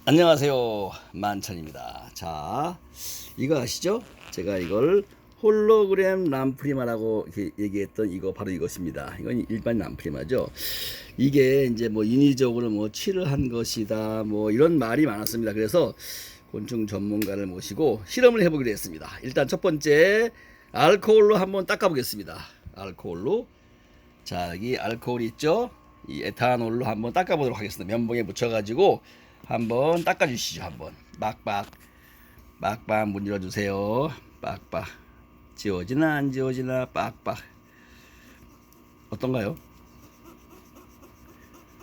안녕하세요, 만천입니다. 자, 이거 아시죠? 제가 이걸 홀로그램 람프리마라고 이렇게 얘기했던 이거 바로 이것입니다. 이건 일반 람프리마죠. 이게 이제 뭐 인위적으로 뭐 칠을 한 것이다 뭐 이런 말이 많았습니다. 그래서 곤충 전문가를 모시고 실험을 해보기로 했습니다. 일단 첫 번째 알코올로 한번 닦아보겠습니다. 알코올로. 자, 여기 알코올 있죠? 이 에탄올로 한번 닦아보도록 하겠습니다. 면봉에 묻혀가지고 한번 닦아주시죠. 한번 빡빡 문질러주세요. 빡빡 지워지나 안 지워지나 빡빡. 어떤가요?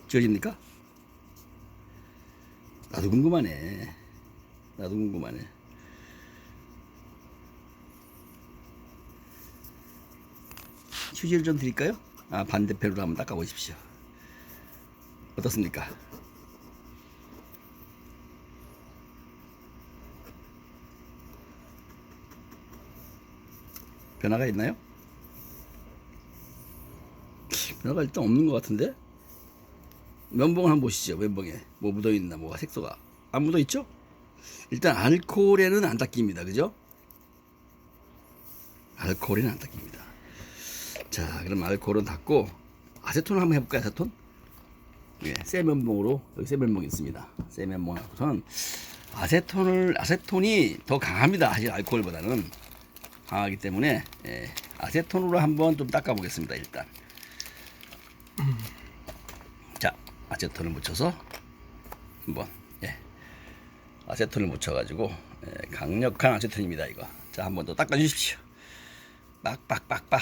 지워집니까? 나도 궁금하네. 휴지를 좀 드릴까요? 반대편으로 한번 닦아보십시오. 어떻습니까? 변화가 있나요? 변화가 일단 없는 것 같은데? 면봉을 한번 보시죠. 면봉에 뭐 묻어있나, 뭐가 색소가 안 묻어있죠? 일단 알코올에는 안 닦입니다. 그죠? 알코올에는 안 닦입니다. 자, 그럼 알코올은 닦고 아세톤을 한번 해볼까요? 아세톤? 예, 새 면봉으로. 여기 새 면봉이 있습니다. 새 면봉 하고선 아세톤이 더 강합니다. 사실 알코올보다는 강하기 때문에 아세톤으로 한번 좀 닦아 보겠습니다. 일단 자, 아세톤을 묻혀서 한번 아세톤을 묻혀 가지고 강력한 아세톤입니다. 이거. 자, 한번 더 닦아 주십시오. 빡빡빡빡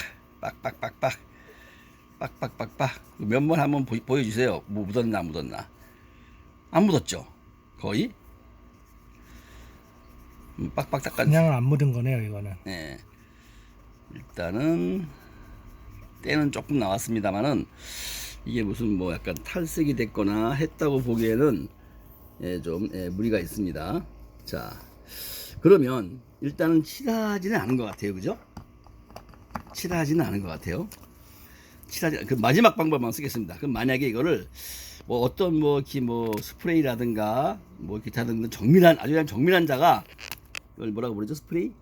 면봉 한번 보여주세요. 뭐 묻었나 안 묻었나. 안 묻었죠? 거의 빡빡 닦아. 그냥 안 묻은 거네요, 이거는. 네. 일단은 때는 조금 나왔습니다만은 이게 무슨 뭐 약간 탈색이 됐거나 했다고 보기에는 좀 무리가 있습니다. 자, 그러면 일단은 칠하지는 않은 것 같아요. 그죠? 칠하지는 않은 것 같아요. 그 마지막 방법만 쓰겠습니다. 그럼 만약에 이거를 뭐 어떤 뭐 스프레이라든가 뭐 기타 등등 아주 그냥 정밀한 자가 이걸 뭐라고 부르죠? 스프레이?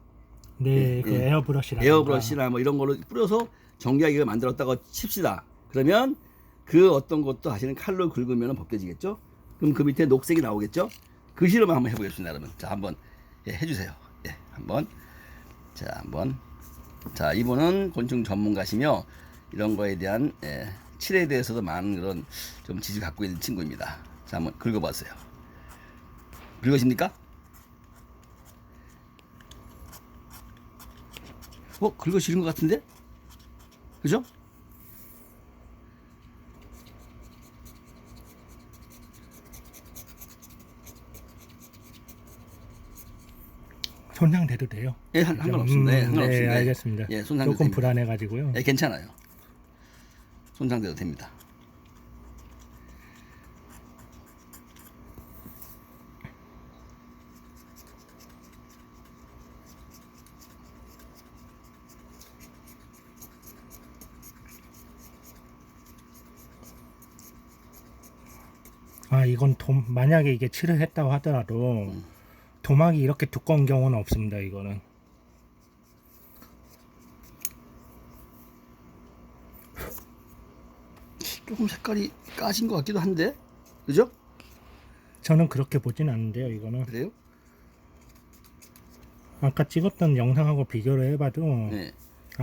네, 그 에어브러시나 뭐 이런 걸로 뿌려서 정교하게 만들었다고 칩시다. 그러면 그 어떤 것도 사실은 칼로 긁으면 벗겨지겠죠? 그럼 그 밑에 녹색이 나오겠죠? 그 실험을 한번 해보겠습니다. 여러분. 자, 한번 해주세요. 한번. 자, 이분은 곤충 전문가시며 이런 거에 대한 칠에 대해서도 많은 그런 좀 지식을 갖고 있는 친구입니다. 자, 한번 긁어봤어요. 긁으십니까? 긁어지는 것 같은데? 그죠? 손상돼도 돼요. 상관없습니다. 상관없습니다. 네, 알겠습니다. 손상돼도 조금 됩니다. 불안해가지고요. 괜찮아요. 손상돼도 됩니다. 이건 만약에 이게 칠을 했다고 하더라도 도막이 이렇게 두꺼운 경우는 없습니다. 이거는. 조금 색깔이 까진 것 같기도 한데, 그죠? 저는 그렇게 보진 않는데요. 이거는 그래요? 아까 찍었던 영상하고 비교를 해봐도 네.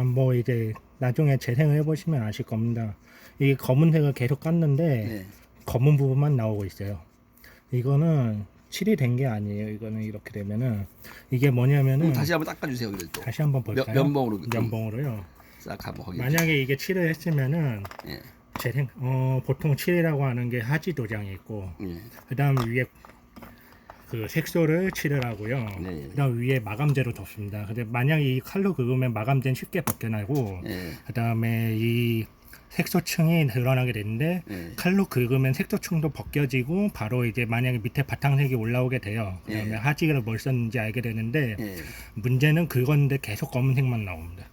뭐 이제 나중에 재생을 해보시면 아실 겁니다. 이게 검은색을 계속 깠는데 네. 검은 부분만 나오고 있어요. 이거는 칠이 된 게 아니에요. 이거는 이렇게 되면은 이게 뭐냐면은 다시 한번 닦아주세요. 이걸 또. 다시 한번 볼까요? 면봉으로요. 싹 한번 확인. 만약에 이게 칠을 했으면은 예. 보통 칠이라고 하는 게 하지 도장이 있고 예. 그다음 위에 그 색소를 칠을 하고요. 네. 그다음 위에 마감제로 덮습니다. 근데 만약에 이 칼로 긁으면 마감제는 쉽게 벗겨나고 그다음에 이 색소층이 드러나게 되는데 칼로 긁으면 색소층도 벗겨지고 바로 이제 만약에 밑에 바탕색이 올라오게 돼요. 그다음에 하지를 뭘 썼는지 알게 되는데 문제는 긁었는데 계속 검은색만 나옵니다.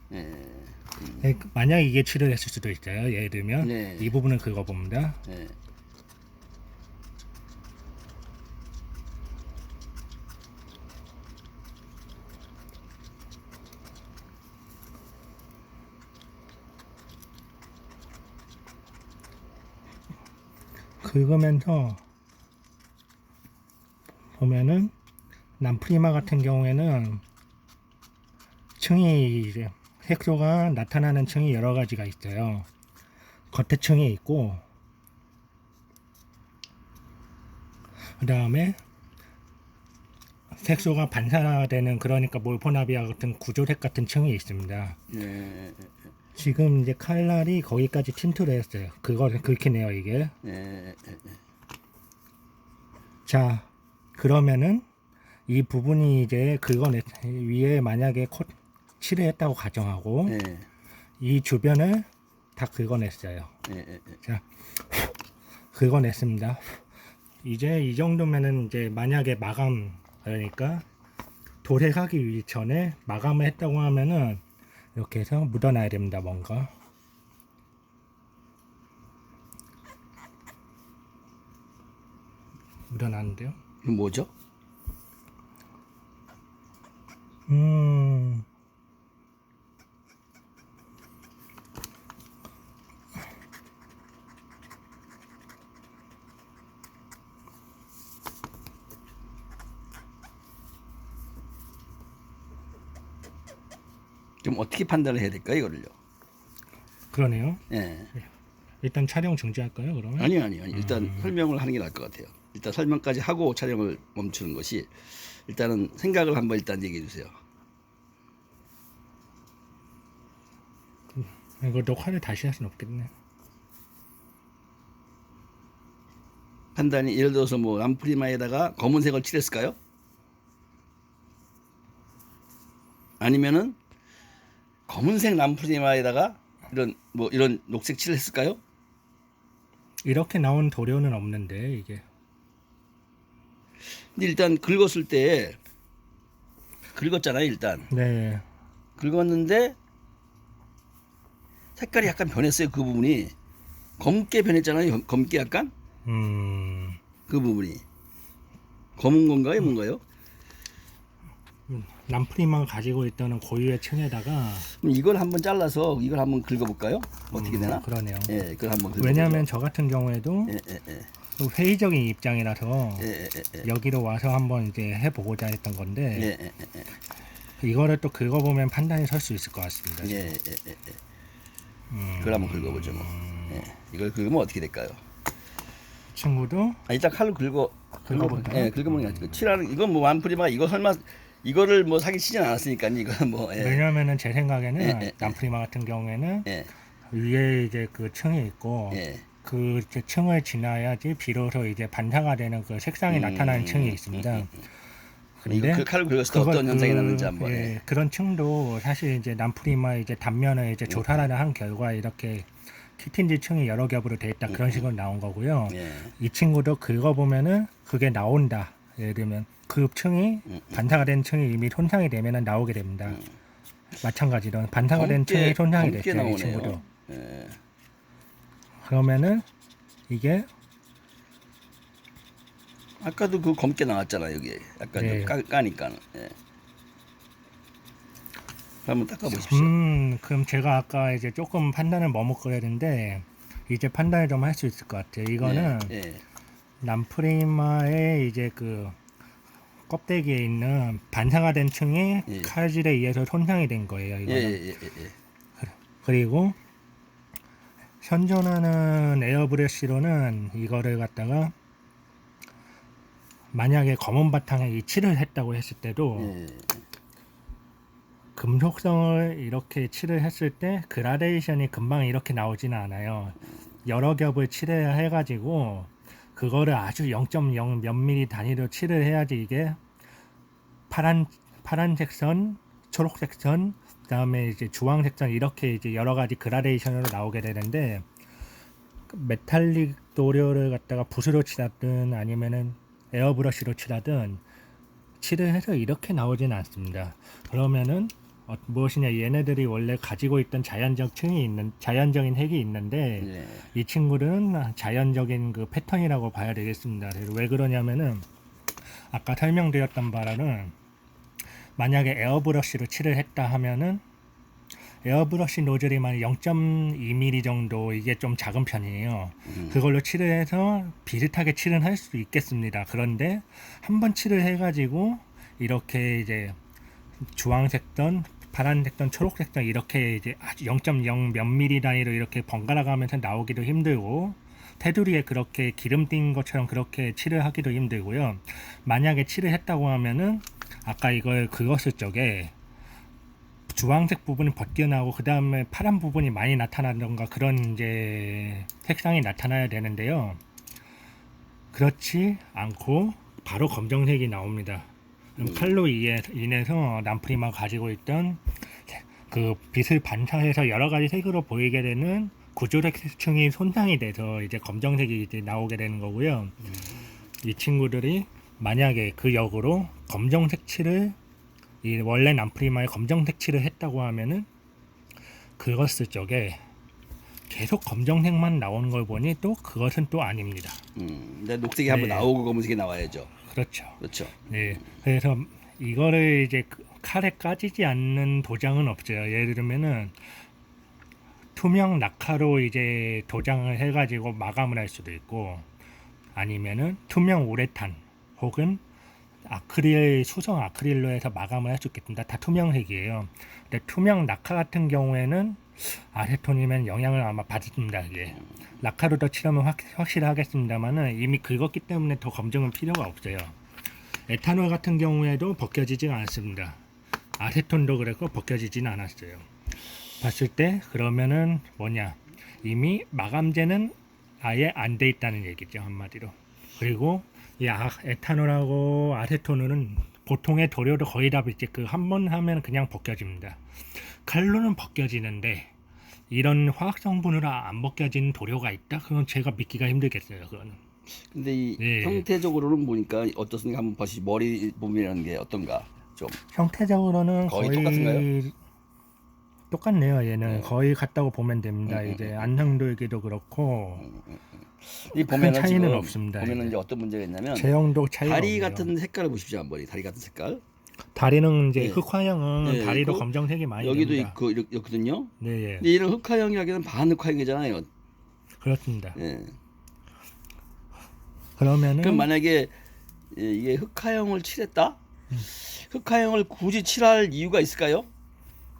만약에 이게 칠을 했을 수도 있어요. 예를 들면 이 부분을 긁어봅니다. 긁으면서 보면은 남프리마 같은 경우에는 층이 이제 색소가 나타나는 층이 여러 가지가 있어요. 겉에 층이 있고, 그 다음에 색소가 반사되는, 그러니까 몰포나비아 같은 구조색 같은 층이 있습니다. 예. 지금 이제 칼날이 거기까지 틴트를 했어요. 그걸 긁히네요, 이게. 예. 자, 그러면은 이 부분이 이제 위에 만약에 칠을 했다고 가정하고, 예. 이 주변을 다 긁어냈어요. 예. 자, 긁어냈습니다. 이제 이 정도면은 이제 만약에 마감, 그러니까 도색하기 전에 마감을 했다고 하면은 이렇게 해서 묻어놔야 됩니다. 뭔가 묻어놨는데요. 이거 뭐죠? 좀 어떻게 판단을 해야 될까요, 이거를요? 그러네요. 예. 일단 촬영 중지할까요, 그러면? 아니요. 일단 설명을 하는 게 나을 것 같아요. 일단 설명까지 하고 촬영을 멈추는 것이, 일단은 생각을 한번 일단 얘기해 주세요. 이거 녹화를 다시 할 수는 없겠네. 판단이 예를 들어서 뭐 람프리마에다가 검은색을 칠했을까요? 아니면은 검은색 람프리마에다가 이런 녹색 칠을 했을까요? 이렇게 나온 도료는 없는데 이게. 근데 일단 긁었을 때 긁었잖아요. 일단 네. 긁었는데 색깔이 약간 변했어요. 그 부분이 검게 변했잖아요. 검게 약간 그 부분이 검은 건가요, 뭔가요? 람프리마가 가지고 있던 고유의 층에다가 그럼 이걸 한번 잘라서 이걸 한번 긁어볼까요? 어떻게 되나? 그러네요. 예, 그걸 한번 긁어보죠. 왜냐하면 저 같은 경우에도 예. 회의적인 입장이라서 예. 여기로 와서 한번 이제 해보고자 했던 건데 예. 이거를 또 긁어보면 판단이 설 수 있을 것 같습니다. 예. 그걸 한번 긁어보죠. 뭐. 예. 이걸 긁으면 어떻게 될까요? 친구도 일단 칼로 긁어볼까요? 예, 긁어보는 게 아니고 칠하는 이건 뭐 완프리마 이거 설마 이거를 뭐 사기 치진 않았으니까 이거는 뭐 예. 왜냐하면은 제 생각에는 예. 람프리마 같은 경우에는 예. 위에 이제 그 층이 있고 예. 그 이제 층을 지나야지 비로소 이제 반사가 되는 그 색상이 나타나는 층이 있습니다. 이거 그 칼로 긁었을 때 어떤 현상이 나는지 한번. 예. 그런 층도 사실 이제 람프리마 이제 단면을 이제 조사를 한 결과 이렇게 키틴지 층이 여러 겹으로 돼 있다 그런 식으로 나온 거고요. 예. 이 친구도 긁어보면은 그게 나온다. 예를 들면 그 층이 반사가 된 층이 이미 손상이 되면은 나오게 됩니다. 마찬가지로 반사가 된 층이 손상이 검게 됐어요. 이 나오네요. 친구도. 예. 그러면은 이게 아까도 그 검게 나왔잖아 여기. 약간 네. 좀 까니까. 예. 한번 닦아보십시오. 그럼 제가 아까 이제 조금 판단을 머뭇거렸는데 이제 판단을 좀 할 수 있을 것 같아요. 이거는 예. 람프리마의 이제 그 껍데기에 있는 반사가 된 층이 예. 칼질에 의해서 손상이 된 거예요. 이거는. 예. 그리고 현존하는 에어브러쉬로는 이거를 갖다가 만약에 검은 바탕에 이 칠을 했다고 했을 때도 예. 금속성을 이렇게 칠을 했을 때 그라데이션이 금방 이렇게 나오지는 않아요. 여러 겹을 칠해야 해가지고 그거를 아주 0.0 몇 미리 단위로 칠을 해야지 이게 파란색 선, 초록색 선, 그다음에 이제 주황색 선 이렇게 이제 여러 가지 그라데이션으로 나오게 되는데 메탈릭 도료를 갖다가 붓으로 칠하든 아니면은 에어브러쉬로 칠하든 칠을 해서 이렇게 나오지는 않습니다. 그러면은 무엇이냐, 얘네들이 원래 가지고 있던 자연적인 핵이 있는데 예. 이 친구들은 자연적인 그 패턴이라고 봐야 되겠습니다. 왜 그러냐면은 아까 설명드렸던 바로는 만약에 에어브러쉬로 칠을 했다 하면은 에어브러쉬 노즐이만 0.2mm 정도 이게 좀 작은 편이에요. 그걸로 칠을 해서 비슷하게 칠은 할 수 있겠습니다. 그런데 한번 칠을 해가지고 이렇게 이제 주황색던 파란색던 초록색던 이렇게 이제 아주 0.0 몇 미리 단위로 이렇게 번갈아 가면서 나오기도 힘들고 테두리에 그렇게 기름 띈 것처럼 그렇게 칠을 하기도 힘들고요. 만약에 칠을 했다고 하면은 아까 이걸 그었을 적에 주황색 부분이 벗겨나고 그 다음에 파란 부분이 많이 나타나던가 그런 이제 색상이 나타나야 되는데요. 그렇지 않고 바로 검정색이 나옵니다. 그럼 칼로 인해서 람프리마가 가지고 있던 그 빛을 반사해서 여러 가지 색으로 보이게 되는 구조력층이 손상이 돼서 이제 검정색이 이제 나오게 되는 거고요. 이 친구들이 만약에 그 역으로 검정색 칠을 이 원래 람프리마에 검정색 칠을 했다고 하면은 그것을 적에 계속 검정색만 나오는 걸 보니 또 그것은 또 아닙니다. 근데 녹색이 한번 나오고 검은색이 나와야죠. 그렇죠. 그렇죠. 네. 그래서 이거를 이제 칼에 까지지 않는 도장은 없어요. 예를 들면은 투명 낙하로 이제 도장을 해가지고 마감을 할 수도 있고 아니면은 투명 우레탄 혹은 아크릴 수성 아크릴로 해서 마감을 할 수 있겠습니다. 다 투명색이에요. 근데 투명 낙하 같은 경우에는 아세톤이면 영향을 아마 받습니다. 이게 낙하로 더 칠하면 확실하겠습니다만은 이미 긁었기 때문에 더 검증은 필요가 없어요. 에탄올 같은 경우에도 벗겨지지 않았습니다. 아세톤도 그랬고 벗겨지지는 않았어요. 봤을 때 그러면은 뭐냐, 이미 마감제는 아예 안 돼 있다는 얘기죠, 한마디로. 그리고 이 에탄올하고 아세톤은 보통의 도료도 거의 다 이제 그 한 번 하면 그냥 벗겨집니다. 칼로는 벗겨지는데 이런 화학 성분으로 안 벗겨지는 도료가 있다? 그건 제가 믿기가 힘들겠어요. 그거는. 근데 이 네. 형태적으로는 보니까 어떻습니까? 한번 보시 머리 부분이라는 게 어떤가 좀. 형태적으로는 거의 똑같은가요? 똑같네요. 얘는 거의 같다고 보면 됩니다. 이제 안성돌기도 그렇고 이 큰 보면은 차이는 지금 없습니다. 보면은 이제. 이제 어떤 문제가 있냐면 제형도 차이가 다리 없네요. 같은 색깔을 보십시오 한번. 다리 같은 색깔. 다리는 이제 네. 흑화형은 네, 다리도 있고, 검정색이 많이 여기도 됩니다. 있고 이렇거든요. 네, 예. 근데 얘는 흑화형이라기는 반흑화형이잖아요. 그렇습니다. 예. 그러면은 그럼 만약에 이게 흑화형을 칠했다? 흑화형을 굳이 칠할 이유가 있을까요?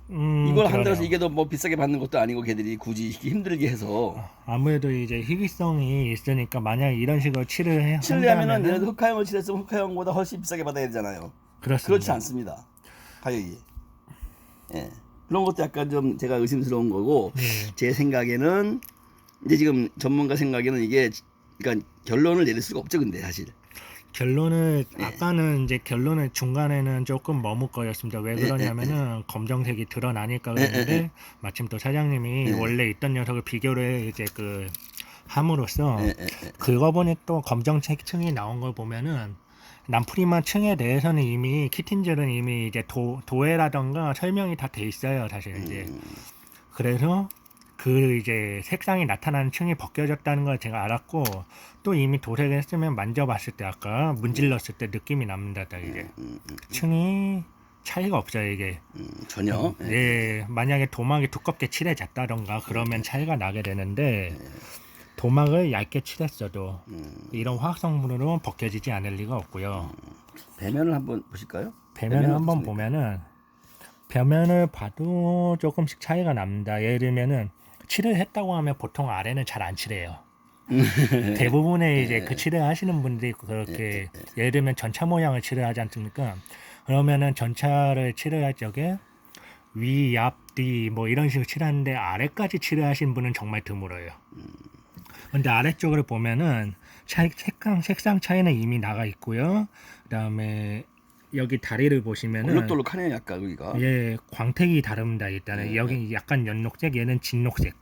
이걸 한다고 해서 그러네요. 이게 더 뭐 비싸게 받는 것도 아니고 걔들이 굳이 힘들게 해서 아무래도 이제 희귀성이 있으니까 만약 이런 식으로 칠을 칠려면은 한다면은 얘네들 흑화형을 칠했으면 흑화형보다 훨씬 비싸게 받아야 되잖아요. 그렇습니다. 그렇지 않습니다. 가격이. 예. 그런 것도 약간 좀 제가 의심스러운 거고 네. 제 생각에는 이제 지금 전문가 생각에는 이게 그러니까 결론을 내릴 수가 없죠. 근데 사실 결론을 아까는 이제 결론을 중간에는 조금 머뭇거렸습니다. 왜 그러냐면은 검정색이 드러나니까 그랬는데 마침 또 사장님이 원래 있던 녀석을 비교를 이제 그 함으로써 그거 보니 또 검정색 층이 나온 걸 보면은 남프리마 층에 대해서는 이미 키틴젤은 이미 이제 도해라던가 설명이 다 돼 있어요. 사실 이제 그래서 그 이제 색상이 나타나는 층이 벗겨졌다는 걸 제가 알았고 또 이미 도색을 했으면 만져봤을 때 아까 문질렀을 때 느낌이 납니다. 딱 이게 층이 차이가 없어요 이게. 전혀. 예, 만약에 도막이 두껍게 칠해졌다던가 그러면 차이가 나게 되는데 도막을 얇게 칠했어도 이런 화학 성분으로 벗겨지지 않을 리가 없고요. 배면을 한번 보실까요? 배면을 한번 어떻습니까? 보면은 벽면을 봐도 조금씩 차이가 납니다. 예를 들면은 칠을 했다고 하면 보통 아래는 잘 안 칠해요. 대부분의 이제 그 칠을 하시는 분들이 그렇게 예를 들면 전차 모양을 칠을 하지 않습니까? 그러면은 전차를 칠을 할 적에 위, 앞, 뒤 뭐 이런 식으로 칠하는데 아래까지 칠을 하신 분은 정말 드물어요. 근데 아래쪽을 보면은 색상 차이는 이미 나가 있고요. 그다음에 여기 다리를 보시면은 올록돌록하네요, 약간 여기가. 예, 광택이 다릅니다. 일단은 여기 약간 연녹색, 얘는 진녹색.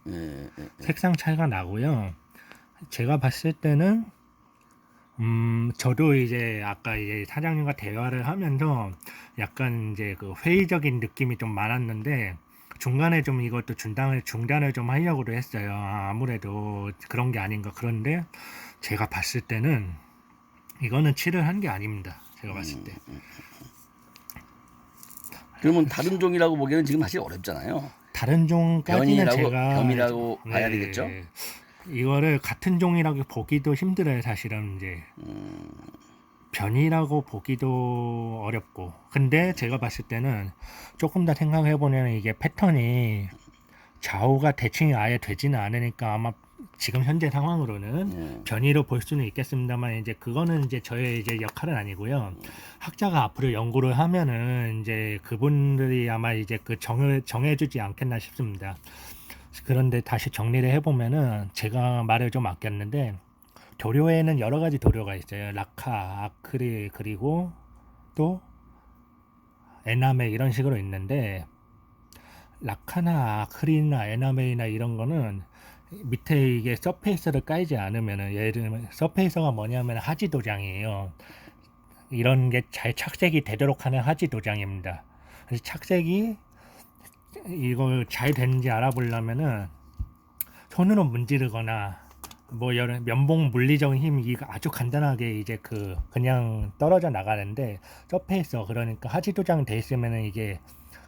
색상 차이가 나고요. 제가 봤을 때는 저도 이제 아까 이제 사장님과 대화를 하면서 약간 이제 그 회의적인 느낌이 좀 많았는데 중간에 좀 이것도 중단을 좀 하려고도 했어요. 아무래도 그런 게 아닌가. 그런데 제가 봤을 때는 이거는 칠을 한 게 아닙니다. 제가 봤을 때. 그러면 다른 종이라고 보기에는 지금 사실 어렵잖아요. 다른 종까지는 제가 변이라고 봐야 되겠죠? 이거를 같은 종이라고 보기도 힘들어요. 사실은 이제 변이라고 보기도 어렵고. 근데 제가 봤을 때는 조금 더 생각해 보면 이게 패턴이 좌우가 대칭이 아예 되지는 않으니까 아마 지금 현재 상황으로는 변이로 볼 수는 있겠습니다만 이제 그거는 이제 저의 이제 역할은 아니고요. 학자가 앞으로 연구를 하면은 이제 그분들이 아마 이제 그 정해주지 않겠나 싶습니다. 그런데 다시 정리를 해보면은 제가 말을 좀 아꼈는데 도료에는 여러 가지 도료가 있어요. 라카, 아크릴 그리고 또 에나메 이런 식으로 있는데 라카나 아크릴이나 에나메이나 이런 거는 밑에 이게 서페이서를 깔지 않으면은 예를 들면 서페이서가 뭐냐면 하지 도장이에요. 이런 게 잘 착색이 되도록 하는 하지 도장입니다. 그래서 착색이 이걸 잘 되는지 알아보려면은 손으로 문지르거나 뭐 여러 면봉 물리적인 힘이 아주 간단하게 이제 그냥 떨어져 나가는데 서페이서 그러니까 하지 도장 돼 있으면은 이게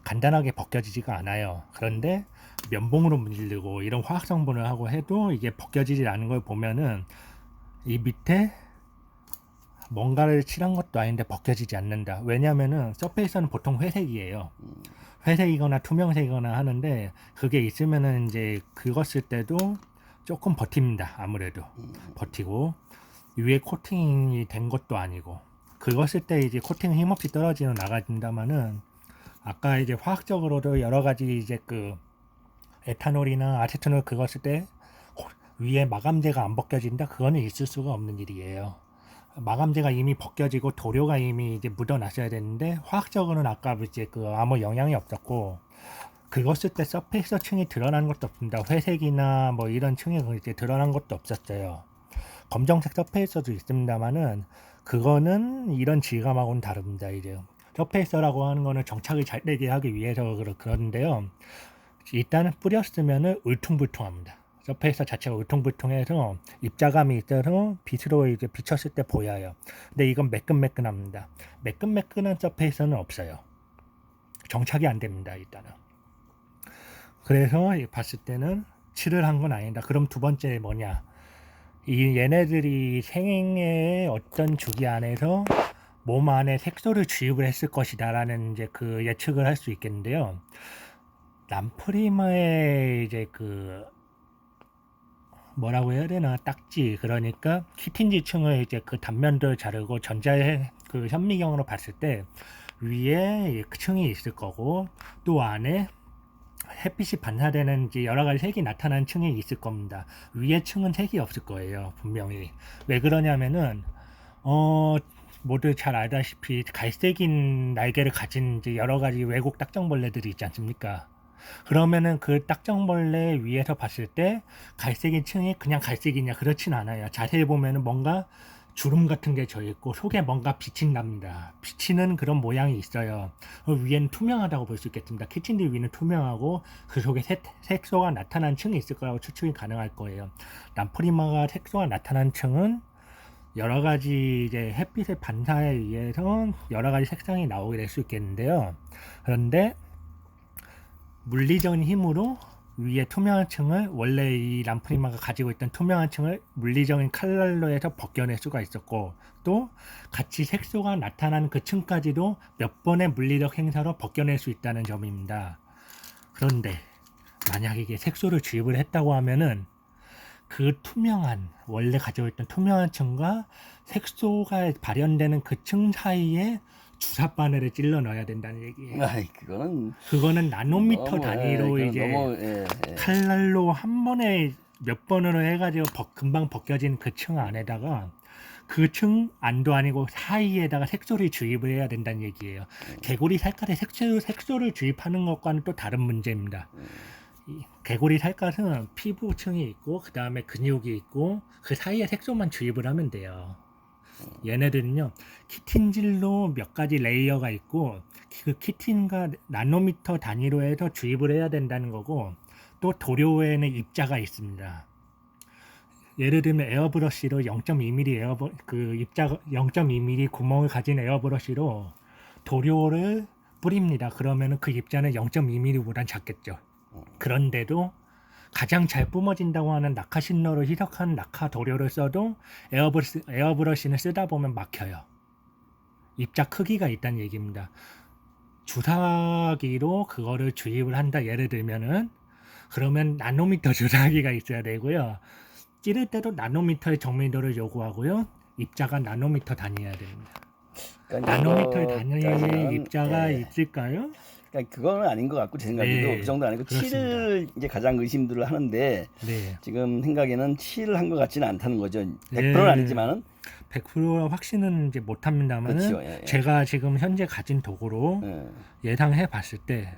간단하게 벗겨지지가 않아요. 그런데 면봉으로 문지르고 이런 화학 성분을 하고 해도 이게 벗겨지지 않는 걸 보면은 이 밑에 뭔가를 칠한 것도 아닌데 벗겨지지 않는다. 왜냐면은 서페이서는 보통 회색이에요. 회색이거나 투명색이거나 하는데 그게 있으면은 이제 긁었을 때도 조금 버팁니다. 아무래도 버티고 위에 코팅이 된 것도 아니고 긁었을 때 이제 코팅 힘없이 떨어지는 나가진다마는 아까 이제 화학적으로도 여러 가지 이제 에탄올이나 아세톤을 긁었을 때 위에 마감재가 안 벗겨진다. 그거는 있을 수가 없는 일이에요. 마감재가 이미 벗겨지고 도료가 이미 이제 묻어났어야 되는데 화학적으로는 아까 이제 아무 영향이 없었고 긁었을 때 서페이서 층이 드러나는 것도 없습니다. 회색이나 뭐 이런 층이 이제 드러난 것도 없었어요. 검정색 서페이서도 있습니다만은 그거는 이런 질감하고는 다릅니다. 이제 서페이서라고 하는 거는 정착을 잘 되게 하기 위해서 그런데요. 일단은 뿌렸으면은 울퉁불퉁합니다. 서페이서 자체가 울퉁불퉁해서 입자감이 있어서 빛으로 이제 비쳤을 때 보여요. 근데 이건 매끈매끈합니다. 매끈매끈한 서페이서는 없어요. 정착이 안 됩니다. 일단은. 그래서 봤을 때는 칠을 한 건 아니다. 그럼 두 번째 뭐냐? 얘네들이 생애의 어떤 주기 안에서 몸 안에 색소를 주입을 했을 것이다라는 이제 예측을 할 수 있겠는데요. 람프리마의 이제 뭐라고 해야 되나 딱지 그러니까 키틴지층을 이제 단면도 자르고 전자의 현미경으로 봤을 때 위에 층이 있을 거고 또 안에 햇빛이 반사되는 이제 여러 가지 색이 나타나는 층이 있을 겁니다. 위에 층은 색이 없을 거예요. 분명히. 왜 그러냐면은 모두 잘 알다시피 갈색인 날개를 가진 이제 여러 가지 외국 딱정벌레들이 있지 않습니까? 그러면은 그 딱정벌레 위에서 봤을 때 갈색인 층이 그냥 갈색이냐 그렇진 않아요. 자세히 보면은 뭔가 주름 같은 게 져 있고 속에 뭔가 빛이 납니다. 비치는 그런 모양이 있어요. 위에는 투명하다고 볼 수 있겠습니다. 키친디 위는 투명하고 그 속에 색소가 나타난 층이 있을 거라고 추측이 가능할 거예요. 람프리마가 색소가 나타난 층은 여러 가지 이제 햇빛의 반사에 의해서 여러 가지 색상이 나오게 될 수 있겠는데요. 그런데 물리적인 힘으로 위에 투명한 층을 원래 이 람프리마가 가지고 있던 투명한 층을 물리적인 칼날로 해서 벗겨낼 수가 있었고 또 같이 색소가 나타나는 그 층까지도 몇 번의 물리적 행사로 벗겨낼 수 있다는 점입니다. 그런데 만약 이게 색소를 주입을 했다고 하면은 그 투명한 원래 가지고 있던 투명한 층과 색소가 발현되는 그 층 사이에 주사 바늘을 찔러 넣어야 된다는 얘기예요. 그거는 나노미터 너무, 단위로 이제 칼날로 한 번에 몇 번으로 해가지고 금방 벗겨진 그 층 안에다가 그 층 안도 아니고 사이에다가 색소를 주입을 해야 된다는 얘기예요. 개구리 살갗에 색소를 주입하는 것과는 또 다른 문제입니다. 개구리 살갗은 피부층이 있고 그 다음에 근육이 있고 그 사이에 색소만 주입을 하면 돼요. 얘네들은요 키틴질로 몇 가지 레이어가 있고 그 키틴과 나노미터 단위로 해서 주입을 해야 된다는 거고 또 도료에는 입자가 있습니다. 예를 들면 에어브러쉬로 0.2mm 입자 0.2mm 구멍을 가진 에어브러쉬로 도료를 뿌립니다. 그러면 그 입자는 0.2mm보단 작겠죠. 그런데도 가장 잘 뿜어진다고 하는 낙하 신로를 희석한 낙하 도료를 써도 에어브러시는 쓰다 보면 막혀요. 입자 크기가 있다는 얘기입니다. 주사기로 그거를 주입을 한다 예를 들면은 그러면 나노미터 주사기가 있어야 되고요. 찌를 때도 나노미터의 정밀도를 요구하고요. 입자가 나노미터 단위여야 됩니다. 그러니까 나노미터의 단위의 이거까지는, 입자가 예. 있을까요? 그러니까 그거는 아닌 것 같고 제 생각에도 네, 그 정도 아니고 그렇습니다. 7을 이제 가장 의심들을 하는데 네. 지금 생각에는 7을 한 것 같지는 않다는 거죠. 100%는 예. 아니지만은 100% 확신은 이제 못합니다만 그렇죠. 예, 예. 제가 지금 현재 가진 도구로 예상해 봤을 때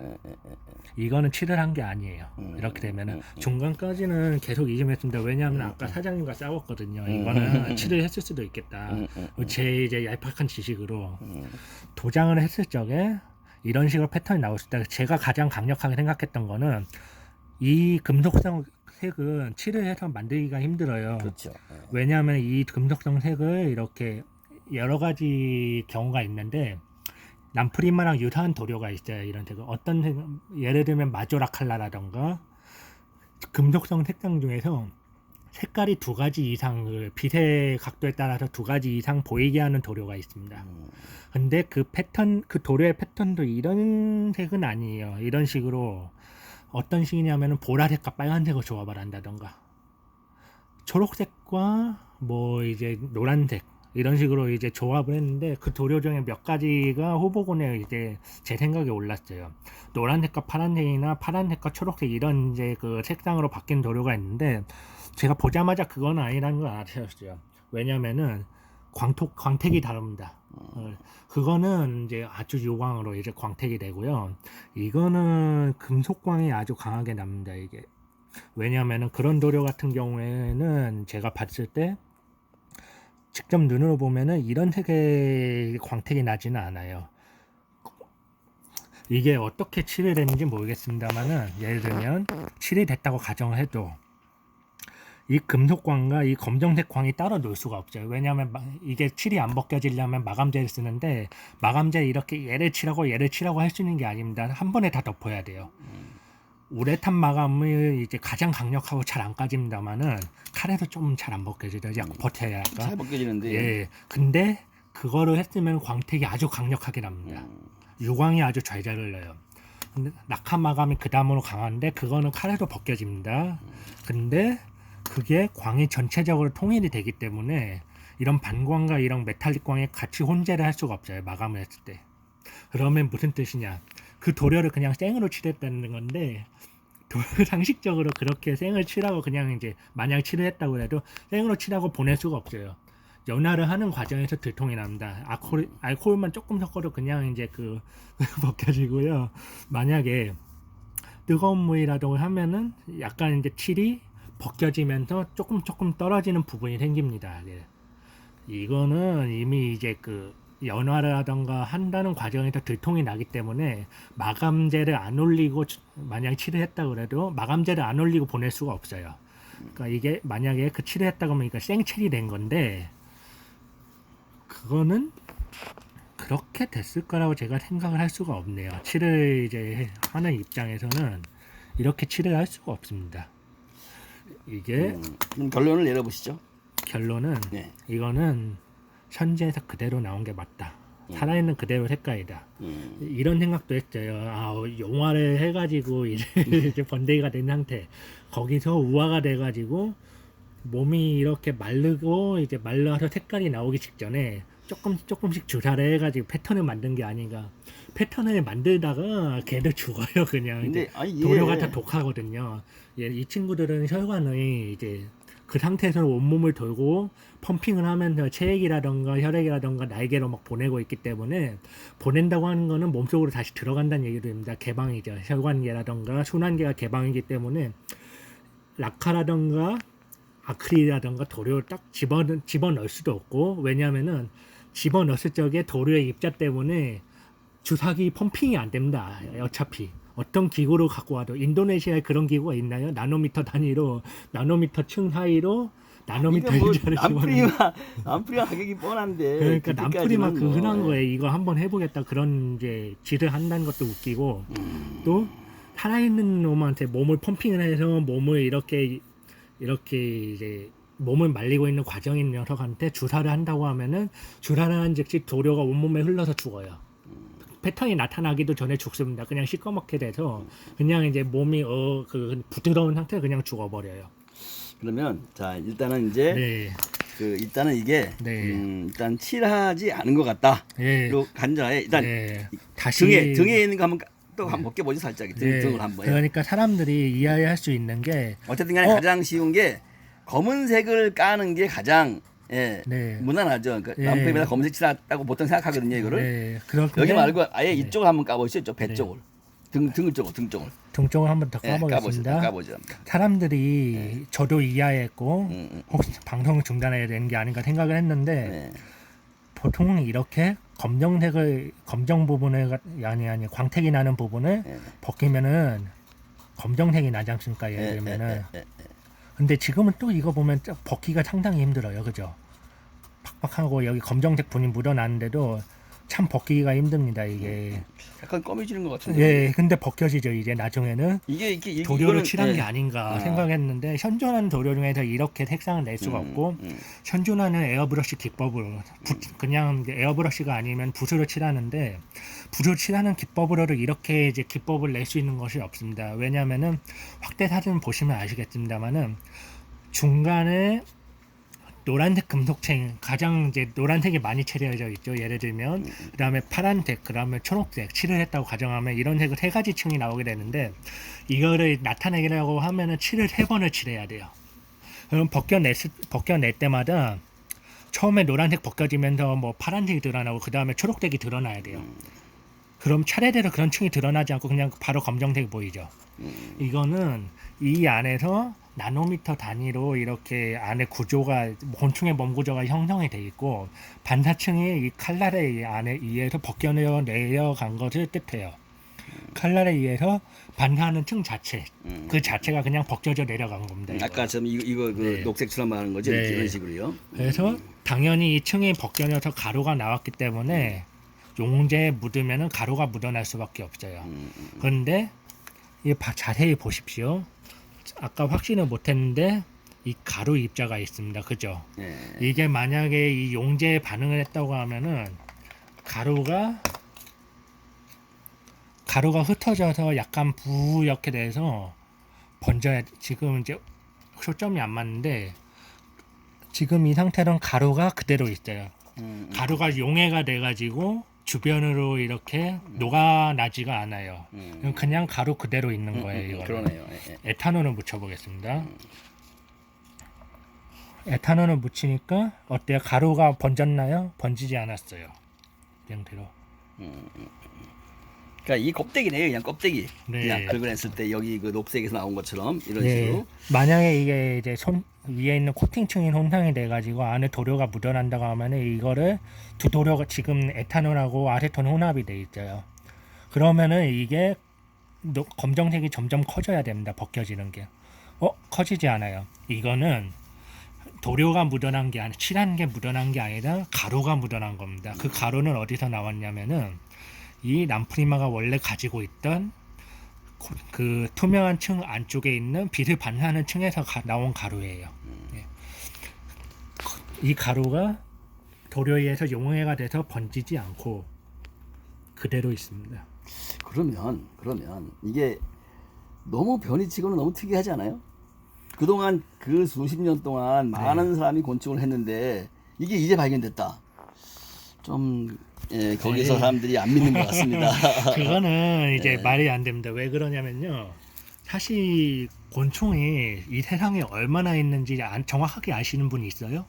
이거는 7을 한 게 아니에요. 이렇게 되면은 중간까지는 계속 이점했습니다. 왜냐하면 아까 사장님과 싸웠거든요. 이거는 7을 했을 수도 있겠다. 제 이제 얄팍한 지식으로 도장을 했을 적에 이런 식으로 패턴이 나왔을 때 제가 가장 강력하게 생각했던 거는 이 금속성 색은 칠을 해서 만들기가 힘들어요. 그렇죠. 왜냐하면 이 금속성 색을 이렇게 여러 가지 경우가 있는데 남프리마랑 유사한 도료가 있어요. 이런 색은 어떤 색, 예를 들면 마조라 칼라라던가 금속성 색상 중에서 색깔이 두 가지 이상 빛의 각도에 따라서 두 가지 이상 보이게 하는 도료가 있습니다. 근데 그 패턴, 그 도료의 패턴도 이런 색은 아니에요. 이런 식으로 어떤 식이냐면은 보라색과 빨간색을 조합을 한다던가 초록색과 뭐 이제 노란색 이런 식으로 이제 조합을 했는데 그 도료 중에 몇 가지가 후보군에 이제 제 생각에 올랐어요. 노란색과 파란색이나 파란색과 초록색 이런 이제 그 색상으로 바뀐 도료가 있는데 제가 보자마자 그건 아니라는 걸 알았어요. 왜냐면은 광택이 다릅니다. 그거는 이제 아주 요광으로 이제 광택이 되고요. 이거는 금속광이 아주 강하게 납니다. 이게 왜냐면은 그런 도료 같은 경우에는 제가 봤을 때 직접 눈으로 보면은 이런 색의 광택이 나지는 않아요. 이게 어떻게 칠이 됐는지 모르겠습니다만은 예를 들면 칠이 됐다고 가정을 해도 이 금속광과 이 검정색 광이 따로 놀 수가 없어요. 왜냐하면 이게 칠이 안 벗겨지려면 마감제를 쓰는데 마감제 이렇게 얘를 칠하고 할 수 있는 게 아닙니다. 한 번에 다 덮어야 돼요. 우레탄 마감을 이제 가장 강력하고 잘 안 까집니다만은 칼에도 좀 잘 안 벗겨지죠. 약간 버텨야 할까. 잘 벗겨지는데. 예. 근데 그거를 했으면 광택이 아주 강력하게 납니다. 유광이 아주 잘 흘러요. 근데 낙하 마감이 그 다음으로 강한데 그거는 칼에도 벗겨집니다. 근데 그게 광이 전체적으로 통일이 되기 때문에 이런 반광과 이런 메탈릭 광에 같이 혼재를 할 수가 없어요. 마감을 했을 때. 그러면 무슨 뜻이냐? 그 도료를 그냥 생으로 칠했다는 건데 상식적으로 그렇게 생을 칠하고 그냥 이제 만약 칠을 했다고 해도 생으로 칠하고 보낼 수가 없어요. 연화를 하는 과정에서 들통이 납니다. 알코올만 조금 섞어도 그냥 이제 그 벗겨지고요. 만약에 뜨거운 물이라도 하면은 약간 이제 칠이 벗겨지면서 조금 떨어지는 부분이 생깁니다. 예. 이거는 이미 이제 그 연화라던가 한다는 과정에서 들통이 나기 때문에 마감제를 안 올리고 만약 칠을 했다 그래도 마감제를 안 올리고 보낼 수가 없어요. 그러니까 이게 만약에 그 칠을 했다고 하면 이거 생칠이 된 건데 그거는 그렇게 됐을 거라고 제가 생각을 할 수가 없네요. 칠을 이제 하는 입장에서는 이렇게 칠을 할 수가 없습니다. 이게 결론을 내려보시죠. 결론은 네. 이거는 현지에서 그대로 나온 게 맞다. 살아있는 그대로 색깔이다. 이런 생각도 했어요. 아, 용화를 해가지고 이제 번데기가 된 상태. 거기서 우화가 돼가지고 몸이 이렇게 마르고 이제 말라서 색깔이 나오기 직전에 조금씩 주사를 해가지고 패턴을 만든 게 아닌가. 패턴을 만들다가 걔도 죽어요 그냥. 근데, 이제 도료가 다 독하거든요. 예, 이 친구들은 혈관이 이제 그 상태에서 온몸을 돌고 펌핑을 하면서 체액이라던가 혈액이라던가 날개로 막 보내고 있기 때문에 보낸다고 하는 거는 몸속으로 다시 들어간다는 얘기도 됩니다. 개방이죠. 혈관계라던가 순환계가 개방이기 때문에 락카라던가 아크릴이라던가 도료를 딱 집어넣을 수도 없고 왜냐하면은 집어넣었을 적에 도료의 입자 때문에 주사기 펌핑이 안 됩니다. 어차피 어떤 기구를 갖고 와도 인도네시아에 그런 기구가 있나요? 나노미터 단위로 나노미터 층 사이로 나노미터 입자를 집어넣는 남프리마 가격이 뻔한데 그러니까 남프리마 그 뭐, 흔한 거에 이거 한번 해보겠다 그런 이제 질을 한다는 것도 웃기고 또 살아있는 놈한테 몸을 펌핑을 해서 몸을 이렇게 이제 몸을 말리고 있는 과정인 녀석한테 주사를 한다고 하면은 주사를 한 즉시 도료가 온몸에 흘러서 죽어요. 패턴이 나타나기도 전에 죽습니다. 그냥 시꺼멓게 돼서 그냥 이제 몸이 그 부드러운 상태로 그냥 죽어버려요. 그러면 자 일단은 이제 네, 일단은 이게 네. 일단 칠하지 않은 것 같다. 네. 그리고 간절하게 일단 네. 다시 등에 있는 거 한번 또 한번 벗겨보죠 살짝 등을 한번. 그러니까 사람들이 이해할 수 있는 게 어쨌든 간에 가장 쉬운 게 검은색을 까는 게 가장 네. 무난하죠. 그러니까 네. 람프에다 검은색 칠했다고 보통 생각하거든요 이거를. 네. 그렇게 여기 말고 아예 이쪽을 한번 까보시죠. 이쪽 배 네. 쪽을. 등 쪽을. 등 쪽을 한번 더 예, 까보겠습니다. 까보죠. 사람들이 저도 이해했고 혹시 방송을 중단해야 되는 게 아닌가 생각을 했는데 네. 보통 이렇게 검정 부분을 아니 광택이 나는 부분을 벗기면은 검정색이 나지 않습니까? 예를 들면은 근데 지금은 또 이거 보면 벗기가 상당히 힘들어요. 그죠? 팍팍하고 여기 검정색 분이 묻어나는데도 참 벗기기가 힘듭니다. 이게. 약간 검해지는 것 같은데. 예, 근데 벗겨지죠. 이제 나중에는 이게 도료를 이거는- 칠한 예. 게 아닌가 생각했는데 현존하는 도료 중에서 이렇게 색상을 낼 수가 없고 현존하는 에어브러쉬 기법으로 그냥 이제 에어브러쉬가 아니면 붓으로 칠하는데 붓으로 칠하는 기법으로도 이렇게 이제 기법을 낼 수 있는 것이 없습니다. 왜냐하면은 확대 사진 보시면 아시겠습니다만은 중간에 노란색 금속층 가장 이제 노란색이 많이 칠해져 있죠. 예를 들면 그다음에 파란색, 그다음에 초록색 칠을 했다고 가정하면 이런 색을 세 가지 층이 나오게 되는데 이거를 나타내려고 하면은 칠을 3번을 칠해야 돼요. 그럼 벗겨낼 때마다 처음에 노란색 벗겨지면서 뭐 파란색이 드러나고 그다음에 초록색이 드러나야 돼요. 그럼 차례대로 그런 층이 드러나지 않고 그냥 바로 검정색이 보이죠. 이거는 이 안에서 나노미터 단위로 이렇게 안에 구조가 곤충의 몸 구조가 형성이 돼 있고 반사층이 이 칼날에 안에 의해서 벗겨내려 간 것을 뜻해요. 칼날에 의해서 반사하는 층 자체 그 자체가 그냥 벗겨져 내려간 겁니다. 아까 좀 이거 그 네. 녹색처럼 말하는 거죠. 네. 이런 식으로요. 그래서 당연히 이 층이 벗겨져서 가루가 나왔기 때문에 용제에 묻으면은 가루가 묻어날 수밖에 없어요. 그런데 이 자세히 보십시오. 아까 확신을 못했는데 이 가루 입자가 있습니다. 그죠? 예. 이게 만약에 이 용제에 반응을 했다고 하면은 가루가 흩어져서 약간 부옇게 돼서 번져야 지금 이제 초점이 안 맞는데 지금 이 상태로는 가루가 그대로 있어요. 가루가 용해가 돼가지고 주변으로 이렇게 녹아나지가 않아요. 그냥 가루 그대로 있는 거예요. 이거는. 그러네요. 예. 에탄올을 묻혀보겠습니다. 에탄올을 묻히니까 어때요? 가루가 번졌나요? 번지지 않았어요. 이 상태로. 그러니까 이 껍데기네요. 그냥 껍데기. 네. 그냥 긁어냈을 때 여기 그 녹색에서 나온 것처럼 이런 네. 식으로. 만약에 이게 이제 위에 있는 코팅층이 손상이 돼가지고 안에 도료가 묻어난다고 하면은 이거를 두 도료가 지금 에탄올하고 아세톤 혼합이 돼 있어요. 그러면은 이게 검정색이 점점 커져야 됩니다. 벗겨지는 게. 커지지 않아요. 이거는 도료가 묻어난 게 아니라 칠한 게 묻어난 게 아니라 가루가 묻어난 겁니다. 그 가루는 어디서 나왔냐면은 이 람프리마가 원래 가지고 있던 그 투명한 층 안쪽에 있는 빛을 반사하는 층에서 나온 가루예요. 예. 이 가루가 도료에 의해서 용해가 돼서 번지지 않고 그대로 있습니다. 그러면 이게 너무 변이치고는 너무 특이하지 않아요? 그동안 그 수십 년 동안 많은 사람이 곤충을 했는데 이게 이제 발견됐다. 좀 거기서 네. 사람들이 안 믿는 것 같습니다. 그거는 이제 말이 안 됩니다. 왜 그러냐면요. 사실 곤충이 이 세상에 얼마나 있는지 정확하게 아시는 분이 있어요?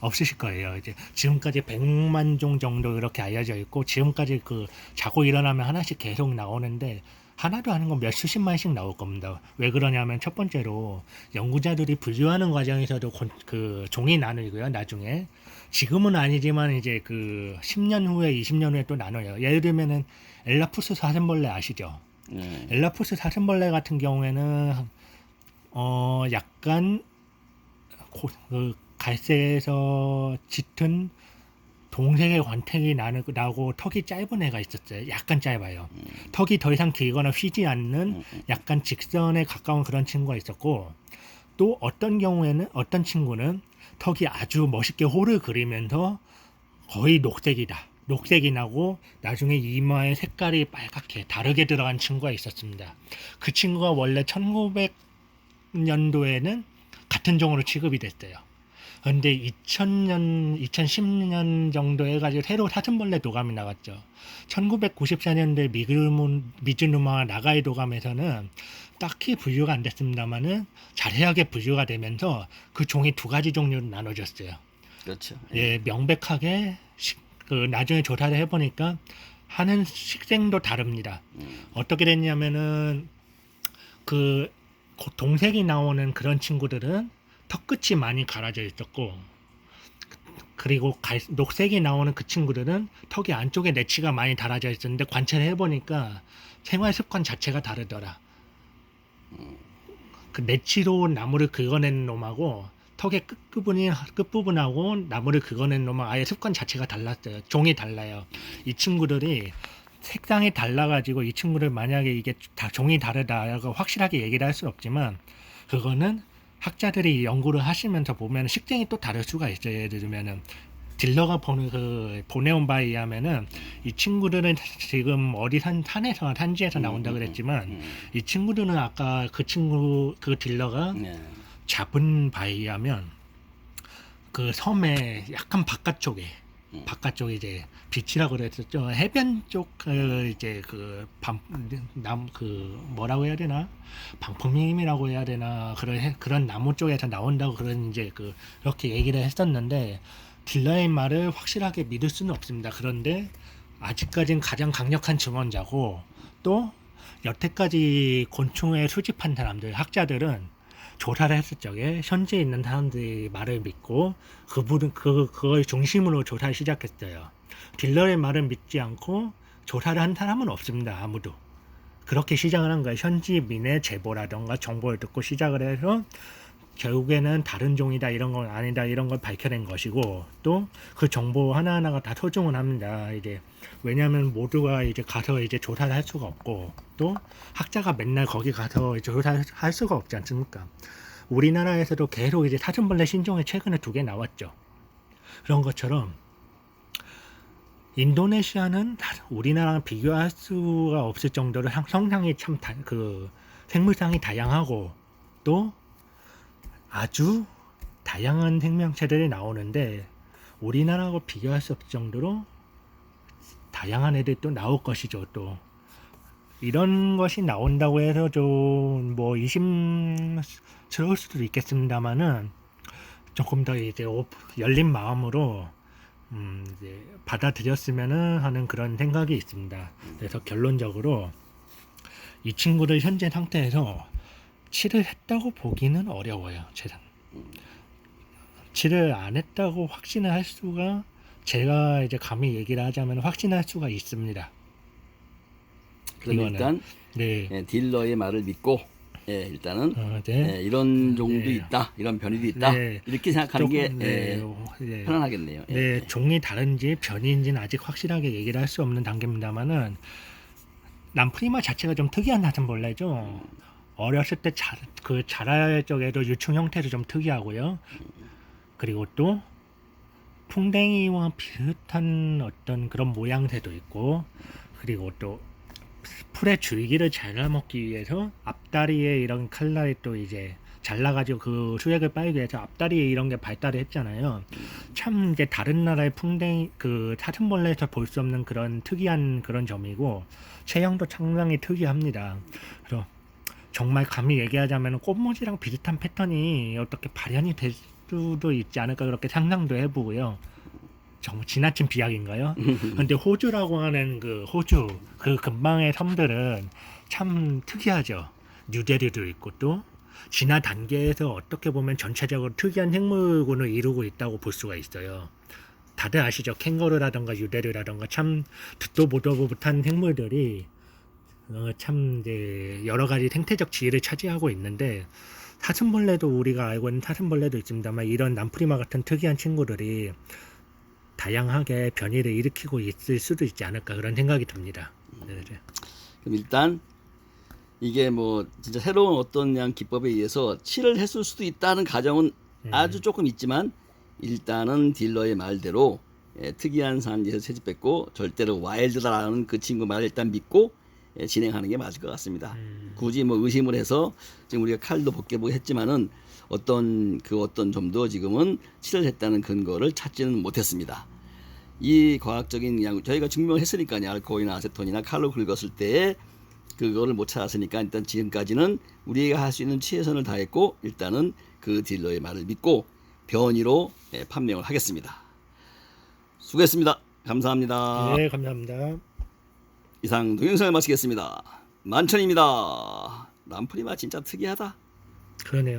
없으실 거예요. 이제 지금까지 100만 종 정도 이렇게 알려져 있고 지금까지 그 자고 일어나면 하나씩 계속 나오는데 하나도 아닌 건 몇 수십만씩 나올 겁니다. 왜 그러냐면 첫 번째로 연구자들이 분류하는 과정에서도 그 종이 나누고요. 나중에 지금은 아니지만 이제 그 10년 후에 20년 후에 또 나눠요. 예를 들면은 엘라푸스 사슴벌레 아시죠? 엘라푸스 사슴벌레 같은 경우에는 약간 그 갈색에서 짙은 동색의 광택이 나고 턱이 짧은 애가 있었어요. 약간 짧아요. 턱이 더 이상 길거나 휘지 않는 약간 직선에 가까운 그런 친구가 있었고, 또 어떤 경우에는 어떤 친구는 턱이 아주 멋있게 홀을 그리면서 거의 녹색이다. 녹색이 나고 나중에 이마의 색깔이 빨갛게 다르게 들어간 친구가 있었습니다. 그 친구가 원래 1900년도에는 같은 종으로 취급이 됐어요. 그런데 2010년 정도 해가지고 새로 사슴벌레 도감이 나왔죠. 1994년도에 미즈누마와 나가이 도감에서는 딱히 분류가 안 됐습니다만은 자세하게 분류가 되면서 그 종이 두 가지 종류로 나눠졌어요. 그렇죠. 예, 명백하게 나중에 조사를 해보니까 하는 식생도 다릅니다. 어떻게 됐냐면은 그 동색이 나오는 그런 친구들은 턱끝이 많이 갈아져 있었고, 그리고 녹색이 나오는 그 친구들은 턱이 안쪽에 내치가 많이 달아져 있었는데 관찰을 해보니까 생활 습관 자체가 다르더라. 그 내치로 나무를 긁어낸 놈하고 턱의 끝부분하고 나무를 긁어낸 놈은 아예 습관 자체가 달랐어요. 종이 달라요. 이 친구들이 색상이 달라가지고 이 친구를 만약에 이게 다 종이 다르다고 확실하게 얘기를 할 수 없지만, 그거는 학자들이 연구를 하시면서 보면 식생이 또 다를 수가 있어요. 예를 들면은 딜러가 보내온 바에 의하면은 이 친구들은 지금 어디 산지에서 나온다 그랬지만, 이 친구들은 아까 그 딜러가 잡은 바에 의하면 그 섬의 약간 바깥쪽에 이제 비치라고 그랬었죠. 해변 쪽 이제 뭐라고 해야 되나, 방풍림이라고 해야 되나, 그런 나무 쪽에서 나온다고 그렇게 얘기를 했었는데, 딜러의 말을 확실하게 믿을 수는 없습니다. 그런데 아직까지는 가장 강력한 증언자고, 또 여태까지 곤충을 수집한 사람들, 학자들은 조사를 했을 적에 현지에 있는 사람들의 말을 믿고 그걸 중심으로 조사를 시작했어요. 딜러의 말을 믿지 않고 조사를 한 사람은 없습니다. 아무도. 그렇게 시작을 한 거예요. 현지민의 제보라던가 정보를 듣고 시작을 해서 결국에는 다른 종이다, 이런 건 아니다, 이런 걸 밝혀낸 것이고, 또 그 정보 하나하나가 다 소중은 합니다. 이제 왜냐하면 모두가 이제 가서 이제 조사를 할 수가 없고, 또 학자가 맨날 거기 가서 조사를 할 수가 없지 않습니까? 우리나라에서도 계속 이제 사슴벌레 신종이 최근에 2개 나왔죠. 그런 것처럼 인도네시아는 우리나라랑 비교할 수가 없을 정도로 성상이 참 생물상이 다양하고, 또 아주 다양한 생명체들이 나오는데 우리나라하고 비교할 수 없을 정도로 다양한 애들이 또 나올 것이죠. 또 이런 것이 나온다고 해서 좀 뭐 의심스러울 수도 있겠습니다만은, 조금 더 이제 열린 마음으로 이제 받아들였으면 하는 그런 생각이 있습니다. 그래서 결론적으로 이 친구를 현재 상태에서 치를 했다고 보기는 어려워요. 치를 안 했다고 확신을 할 수가, 제가 이제 감히 얘기를 하자면 확신할 수가 있습니다. 그럼 일단 딜러의 말을 믿고, 일단은 이런 종도 있다, 이런 변이도 있다, 이렇게 생각하는 게 편안하겠네요. 종이 다른지 변이인지는 아직 확실하게 얘기를 할 수 없는 단계입니다만은, 남프리마 자체가 좀 특이한 사슴벌레죠. 어렸을 때 자랄 적에도 유충 형태도 좀 특이하고요. 그리고 또 풍뎅이와 비슷한 어떤 그런 모양새도 있고, 그리고 또 풀의 줄기를 잘 먹기 위해서 앞다리에 이런 칼날이 또 이제 잘라가지고 그 수액을 빨기 위해서 앞다리에 이런 게 발달을 했잖아요. 참 이제 다른 나라의 사슴벌레에서 볼 수 없는 그런 특이한 그런 점이고, 체형도 상당히 특이합니다. 그래서 정말 감히 얘기하자면 꽃무지랑 비슷한 패턴이 어떻게 발현이 될 수도 있지 않을까, 그렇게 상상도 해보고요. 정말 지나친 비약인가요? 근데 호주라고 하는 호주 근방의 섬들은 참 특이하죠. 뉴데리도 있고, 또 진화 단계에서 어떻게 보면 전체적으로 특이한 생물군을 이루고 있다고 볼 수가 있어요. 다들 아시죠? 캥거루라던가 유대류라던가 참 듣도 보도 못한 생물들이 참 이제 여러 가지 생태적 지위를 차지하고 있는데, 사슴벌레도 우리가 알고 있는 사슴벌레도 있습니다만, 이런 남프리마 같은 특이한 친구들이 다양하게 변이를 일으키고 있을 수도 있지 않을까 그런 생각이 듭니다. 네. 그럼 일단 이게 뭐 진짜 새로운 어떤 양 기법에 의해서 치료를 했을 수도 있다는 가정은 아주 조금 있지만 일단은 딜러의 말대로 특이한 산지에서 채집했고 절대로 와일드다라는 그 친구 말을 일단 믿고 진행하는 게 맞을 것 같습니다. 굳이 뭐 의심을 해서 지금 우리가 칼도 벗겨보고 했지만은 어떤 점도 지금은 치료를 했다는 근거를 찾지는 못했습니다. 이 과학적인 저희가 증명을 했으니까요. 알코올이나 아세톤이나 칼로 긁었을 때 그거를 못 찾았으니까 일단 지금까지는 우리가 할 수 있는 최선을 다했고 일단은 그 딜러의 말을 믿고 변이로 판명을 하겠습니다. 수고했습니다. 감사합니다. 네, 감사합니다. 이상 동영상을 마치겠습니다. 만천입니다. 람프리마 진짜 특이하다. 그러네요.